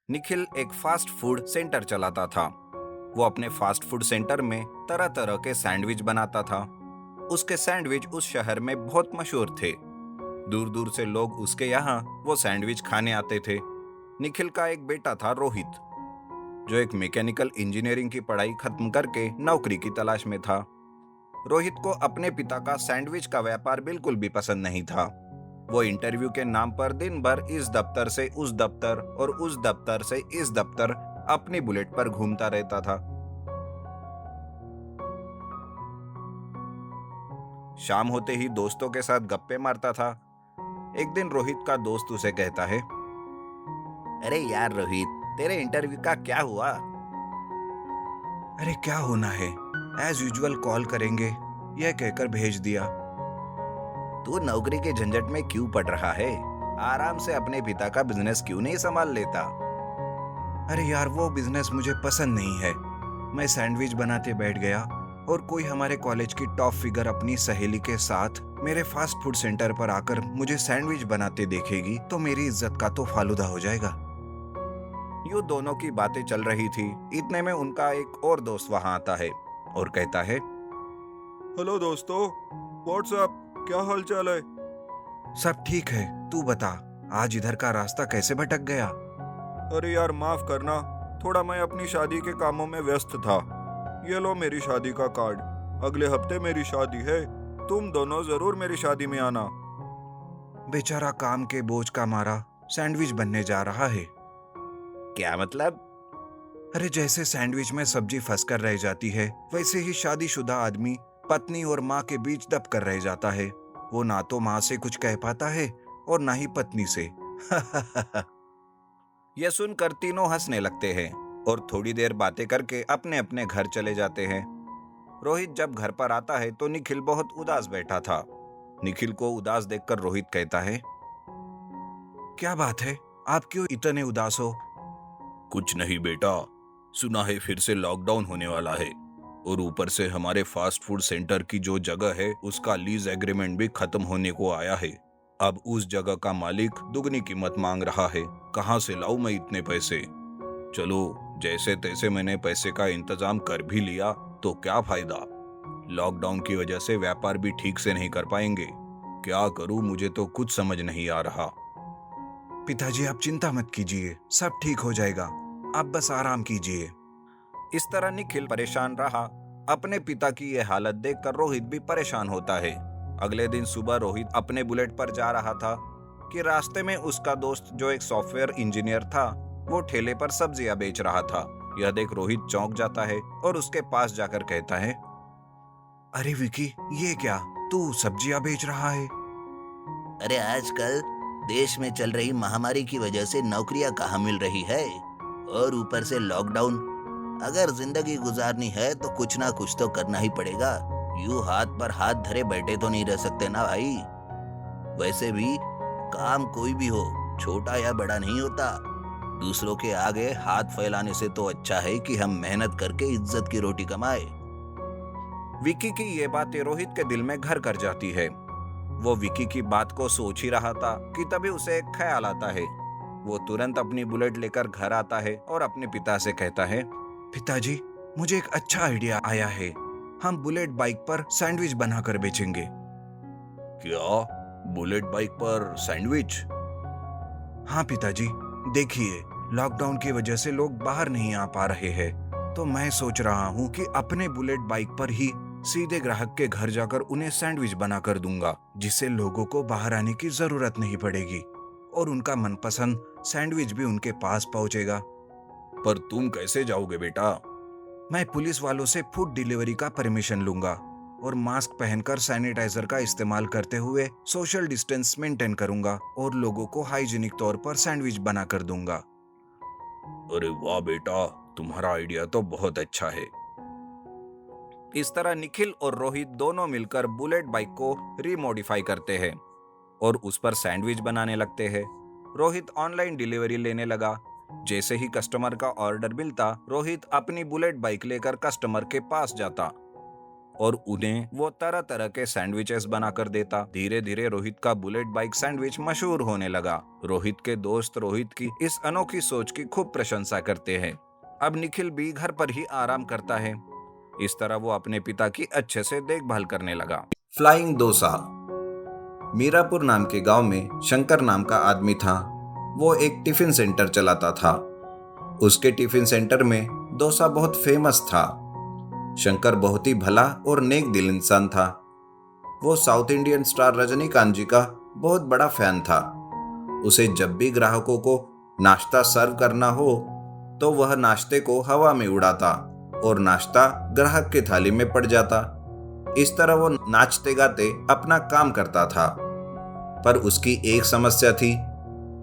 निखिल एक fast food centre चलाता था। वो अपने फास्ट फूड सेंटर में तरह तरह के सैंडविच बनाता था। उसके सैंडविच उस शहर में बहुत मशहूर थे। दूर दूर से लोग उसके यहाँ वो सैंडविच खाने आते थे। निखिल का एक बेटा था रोहित, जो एक मैकेनिकल इंजीनियरिंग की पढ़ाई खत्म करके नौकरी की तलाश में था। रोहित को अपने पिता का सैंडविच का व्यापार बिल्कुल भी पसंद नहीं था। वो इंटरव्यू के नाम पर दिन भर इस दफ्तर से उस दफ्तर और उस दफ्तर से इस दफ्तर अपनी बुलेट पर घूमता रहता था। शाम होते ही दोस्तों के साथ गप्पे मारता था। एक दिन रोहित का दोस्त उसे कहता है, अरे यार रोहित, तेरे इंटरव्यू का क्या हुआ? अरे क्या होना है, एज यूजुअल कॉल करेंगे, यह कहकर भेज दिया। तू नौकरी के झंझट में क्यों पड़ रहा है? आराम से अपने पिता का बिजनेस क्यों नहीं संभाल लेता? अरे यार, वो बिजनेस मुझे पसंद नहीं है। मैं सैंडविच बनाते बैठ गया और कोई हमारे कॉलेज की टॉप फिगर अपनी सहेली के साथ मेरे फास्ट फूड सेंटर पर आकर मुझे सैंडविच बनाते देखेगी तो मेरी इज्जत का तो फालूदा हो जाएगा। यूं दोनों की बातें चल रही थी। इतने में उनका एक और दोस्त वहां आता है और कहता है, हेलो दोस्तों, व्हाट्सअप, क्या हाल चाल है? सब ठीक है, तू बता, आज इधर का रास्ता कैसे भटक गया? अरे यार माफ करना, थोड़ा मैं अपनी शादी के कामों में व्यस्त था। ये लो मेरी शादी का कार्ड। अगले हफ्ते मेरी शादी है, तुम दोनों जरूर मेरी शादी में आना। बेचारा काम के बोझ का मारा सैंडविच बनने जा रहा है। क्या मतलब? अरे जैसे सैंडविच में सब्जी फंस कर रह जाती है, वैसे ही शादीशुदा आदमी पत्नी और माँ के बीच दब कर रह जाता है। वो ना तो माँ से कुछ कह पाता है और ना ही पत्नी से। यह सुनकर तीनों हंसने लगते हैं और थोड़ी देर बातें करके अपने अपने घर चले जाते हैं। रोहित जब घर पर आता है तो निखिल बहुत उदास बैठा था। निखिल को उदास देखकर रोहित कहता है, क्या बात है, आप क्यों इतने उदास हो? कुछ नहीं बेटा, सुना है फिर से लॉकडाउन होने वाला है और ऊपर से हमारे फास्ट फूड सेंटर की जो जगह है उसका लीज एग्रीमेंट भी खत्म होने को आया है। अब उस जगह का मालिक दुगनी कीमत मांग रहा है। कहाँ से लाऊं मैं इतने पैसे? चलो, जैसे तैसे मैंने पैसे का इंतजाम कर भी लिया तो क्या फायदा? लॉकडाउन की वजह से व्यापार भी ठीक से नहीं कर पाएंगे। क्या करूं, मुझे तो कुछ समझ नहीं आ रहा। पिताजी आप चिंता मत कीजिए, सब ठीक हो जाएगा, आप बस आराम कीजिए। इस तरह निखिल परेशान रहा। अपने पिता की यह हालत देखकर रोहित भी परेशान होता है। अगले दिन सुबह रोहित अपने बुलेट पर जा रहा था कि रास्ते में उसका दोस्त जो एक सॉफ्टवेयर इंजीनियर था, वो ठेले पर सब्जियां बेच रहा था। यह देख रोहित चौंक जाता है और उसके पास जाकर कहता है, अरे विकी, ये क्या, तू सब्जियां बेच रहा है? अरे आजकल देश में चल रही महामारी की वजह से नौकरियां कहाँ मिल रही है, और ऊपर से लॉकडाउन। अगर जिंदगी गुजारनी है तो कुछ ना कुछ तो करना ही पड़ेगा। यूं हाथ पर हाथ धरे बैठे तो नहीं रह सकते ना भाई। वैसे भी काम कोई भी हो, छोटा या बड़ा नहीं होता। दूसरों के आगे हाथ फैलाने से तो अच्छा है कि हम मेहनत करके इज्जत की रोटी कमाए। विकी की ये बातें रोहित के दिल में घर कर जाती है। वो विकी की बात को सोच ही रहा था कि तभी उसे एक ख्याल आता है। वो तुरंत अपनी बुलेट लेकर घर आता है और अपने पिता से कहता है, पिताजी, मुझे एक अच्छा आइडिया आया है। हम बुलेट बाइक पर सैंडविच बनाकर बेचेंगे। क्या? बुलेट बाइक पर सैंडविच? हाँ पिताजी, देखिए, लॉकडाउन की वजह से लोग बाहर नहीं आ पा रहे हैं, तो मैं सोच रहा हूँ कि अपने बुलेट बाइक पर ही सीधे ग्राहक के घर जाकर उन्हें सैंडविच बना कर दूंगा, जिससे लोगों को बाहर आने की जरूरत नहीं पड़ेगी और उनका मनपसंद सैंडविच भी उनके पास पहुंचेगा। पर तुम कैसे जाओगे बेटा? मैं पुलिस वालों से फूड डिलीवरी का परमिशन लूंगा और मास्क पहनकर सैनिटाइजर का इस्तेमाल करते हुए सोशल डिस्टेंस मेंटेन करूंगा और लोगों को हाइजीनिक तौर पर सैंडविच बना कर दूंगा। अरे वाह बेटा, तुम्हारा आइडिया तो बहुत अच्छा है। इस तरह निखिल और रोहित दोनों मिलकर बुलेट बाइक को रीमॉडिफाई करते हैं और उस पर सैंडविच बनाने लगते हैं। रोहित ऑनलाइन डिलीवरी लेने लगा। जैसे ही कस्टमर का ऑर्डर मिलता, रोहित अपनी बुलेट बाइक लेकर कस्टमर के पास जाता और उन्हें वो तरह तरह के सैंडविचेस बनाकर देता। धीरे धीरे रोहित का बुलेट बाइक सैंडविच मशहूर होने लगा। रोहित के दोस्त रोहित की इस अनोखी सोच की खूब प्रशंसा करते हैं। अब निखिल भी घर पर ही आराम करता है। इस तरह वो अपने पिता की अच्छे से देखभाल करने लगा। फ्लाइंग डोसा। मीरापुर नाम के गांव में शंकर नाम का आदमी था। वो एक टिफिन सेंटर चलाता था। उसके टिफिन सेंटर में डोसा बहुत फेमस था। शंकर बहुत ही भला और नेक दिल इंसान था। वो साउथ इंडियन स्टार रजनीकांत जी का बहुत बड़ा फैन था। उसे जब भी ग्राहकों को नाश्ता सर्व करना हो तो वह नाश्ते को हवा में उड़ाता और नाश्ता ग्राहक की थाली में पड़ जाता। इस तरह वो नाचते गाते अपना काम करता था। पर उसकी एक समस्या थी।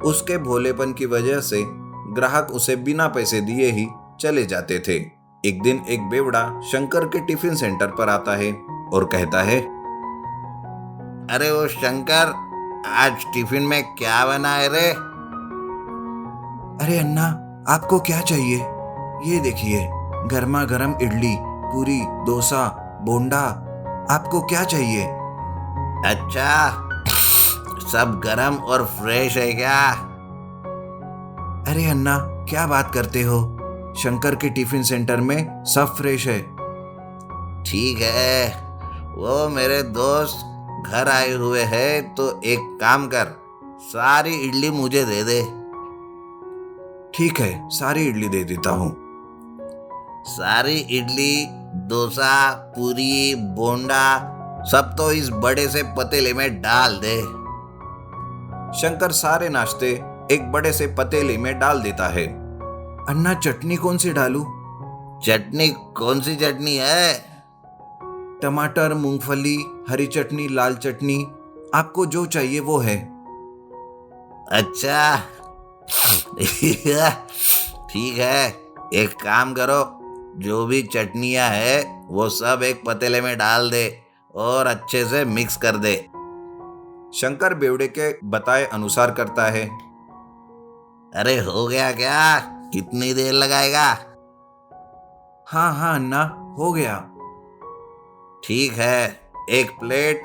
उसके भोलेपन की वजह से ग्राहक उसे बिना पैसे दिए ही चले जाते थे। एक दिन एक बेवड़ा शंकर के टिफिन सेंटर पर आता है और कहता है, अरे वो शंकर, आज टिफिन में क्या बना है रे? अरे अन्ना, आपको क्या चाहिए? ये देखिए, गर्मा गर्म इडली, पूरी, डोसा, बोंडा। आपको क्या चाहिए? अच्छा, सब गरम और फ्रेश है क्या? अरे अन्ना, क्या बात करते हो? शंकर के टिफिन सेंटर में सब फ्रेश है। ठीक है, वो मेरे दोस्त घर आए हुए हैं, तो एक काम कर, सारी इडली मुझे दे दे। ठीक है, सारी इडली दे देता हूँ। सारी इडली, डोसा, पूरी, बोंडा सब तो इस बड़े से पतीले में डाल दे। शंकर सारे नाश्ते एक बड़े से पतीले में डाल देता है। अन्ना, चटनी कौन सी डालूं? चटनी? कौन सी चटनी है? टमाटर, मूंगफली, हरी चटनी, लाल चटनी, आपको जो चाहिए वो है। अच्छा ठीक है, एक काम करो, जो भी चटनियाँ है वो सब एक पतीले में डाल दे और अच्छे से मिक्स कर दे। शंकर बेवड़े के बताए अनुसार करता है। अरे हो गया क्या? कितनी देर लगाएगा? हाँ हाँ अन्ना, हो गया। ठीक है, एक प्लेट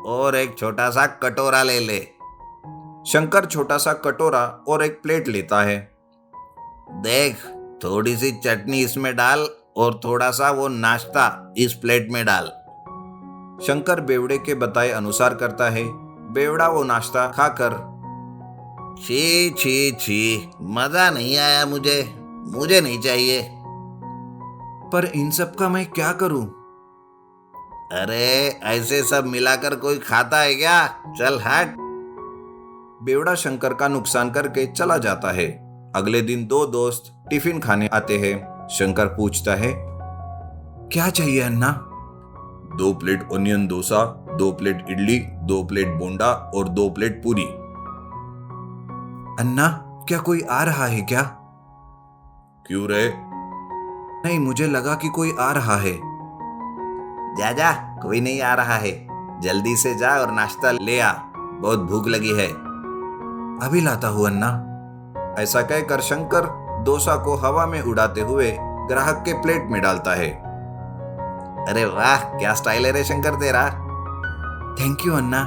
और एक छोटा सा कटोरा ले ले। शंकर छोटा सा कटोरा और एक प्लेट लेता है। देख, थोड़ी सी चटनी इसमें डाल और थोड़ा सा वो नाश्ता इस प्लेट में डाल। शंकर बेवड़े के बताए अनुसार करता है। बेवड़ा वो नाश्ता खाकर, छी छी छी, मजा नहीं आया, मुझे नहीं चाहिए। पर इन सब का मैं क्या करूं? अरे ऐसे सब मिलाकर कोई खाता है क्या? चल हट। बेवड़ा शंकर का नुकसान करके चला जाता है। अगले दिन दो दोस्त टिफिन खाने आते हैं। शंकर पूछता है, क्या चाहिए अन्ना? 2 plate onion dosa, 2 plate idli, 2 plate bonda और 2 प्लेट पूरी। अन्ना, क्या कोई आ रहा है क्या? क्यों रे? नहीं, मुझे लगा कि कोई आ रहा है। जा जा, कोई नहीं आ रहा है। जल्दी से जा और नाश्ता ले आ, बहुत भूख लगी है। अभी लाता हूँ अन्ना। ऐसा कहकर शंकर डोसा को हवा में उड़ाते हुए ग्राहक के प्लेट में डालता है। अरे वाह, क्या स्टाइल है रे शंकर तेरा। थैंक यू अन्ना।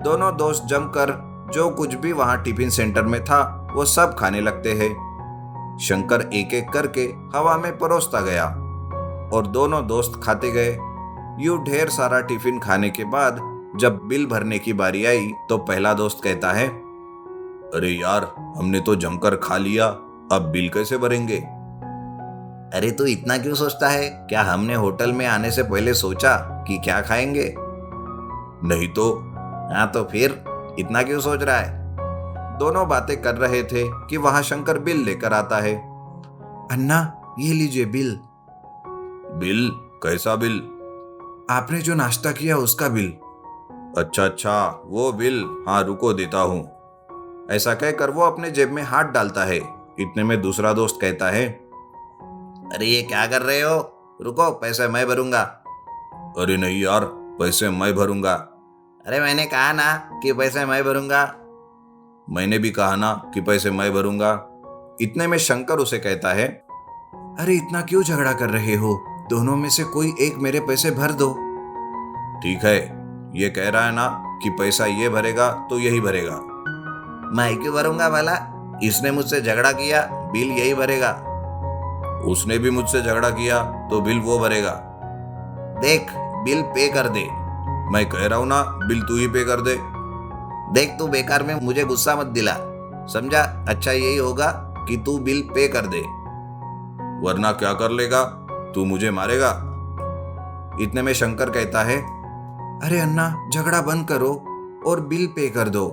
दोनों दोस्त जमकर जो कुछ भी वहां टिफिन सेंटर में था वो सब खाने लगते हैं। शंकर एक एक करके हवा में परोसता गया और दोनों दोस्त खाते गए। यूं ढेर सारा टिफिन खाने के बाद जब बिल भरने की बारी आई तो पहला दोस्त कहता है, अरे यार, हमने तो जमकर खा लिया, अब बिल कैसे भरेंगे? अरे तू इतना क्यों सोचता है? क्या हमने होटल में आने से पहले सोचा कि क्या खाएंगे? नहीं तो। हाँ तो फिर इतना क्यों सोच रहा है? दोनों बातें कर रहे थे कि वहां शंकर बिल लेकर आता है। अन्ना, ये लीजिए बिल। बिल? कैसा बिल? आपने जो नाश्ता किया उसका बिल। अच्छा अच्छा, वो बिल, हाँ रुको देता हूँ। ऐसा कहकर वो अपने जेब में हाथ डालता है। इतने में दूसरा दोस्त कहता है, अरे ये क्या कर रहे हो? रुको, पैसे मैं भरूंगा। अरे नहीं यार, पैसे मैं भरूंगा। अरे मैंने कहा ना कि पैसे मैं भरूंगा। मैंने भी कहा ना कि पैसे मैं भरूंगा। इतने में शंकर उसे कहता है, अरे इतना क्यों झगड़ा कर रहे हो? दोनों में से कोई एक मेरे पैसे भर दो। ठीक है, ये कह रहा है ना कि पैसा ये भरेगा तो यही भरेगा। मैं क्यों भरूंगा भला? इसने मुझसे झगड़ा किया, बिल यही भरेगा। उसने भी मुझसे झगड़ा किया तो बिल वो भरेगा। देख, बिल पे कर दे। मैं कह रहा हूं ना, बिल तू ही पे कर दे। देख, तू बेकार में मुझे गुस्सा मत दिला, समझा? अच्छा यही होगा कि तू बिल पे कर दे। वरना क्या कर लेगा? तू मुझे मारेगा। इतने में शंकर कहता है, अरे अन्ना, झगड़ा बंद करो और बिल पे कर दो।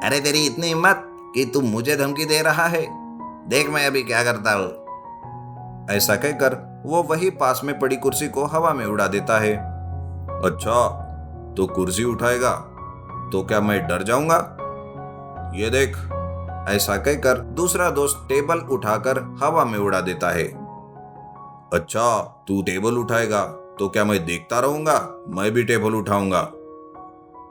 अरे तेरी इतनी हिम्मत कि तू मुझे धमकी दे रहा है? देख मैं अभी क्या करता हूँ। ऐसा कहकर वो वही पास में पड़ी कुर्सी को हवा में उड़ा देता है। अच्छा, तो कुर्सी उठाएगा तो क्या मैं डर जाऊंगा? ये देख। ऐसा कहकर दूसरा दोस्त टेबल उठाकर हवा में उड़ा देता है। अच्छा, तू टेबल उठाएगा तो क्या मैं देखता रहूंगा? मैं भी टेबल उठाऊंगा।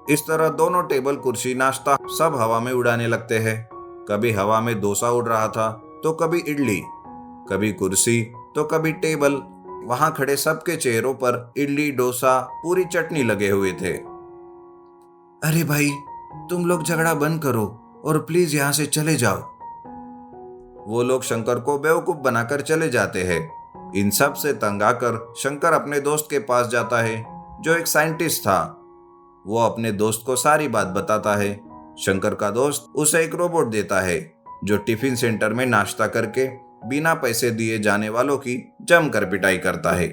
इस तरह दोनों टेबल, कुर्सी, नाश्ता सब हवा में उड़ाने लगते हैं। कभी हवा में डोसा उड़ रहा था तो कभी इडली, कभी कुर्सी तो कभी टेबल। वहां खड़े सबके चेहरों पर इडली, डोसा, पूरी चटनी लगे हुए थे। अरे भाई, तुम लोग झगड़ा बंद करो और प्लीज यहां से चले जाओ। वो लोग शंकर को बेवकूफ बनाकर चले जाते हैं। इन सब से तंग आकर शंकर अपने दोस्त के पास जाता है जो एक साइंटिस्ट था। वो अपने दोस्त को सारी बात बताता है। शंकर का दोस्त उसे एक रोबोट देता है जो टिफिन सेंटर में नाश्ता करके बिना पैसे दिए जाने वालों की जमकर पिटाई करता है।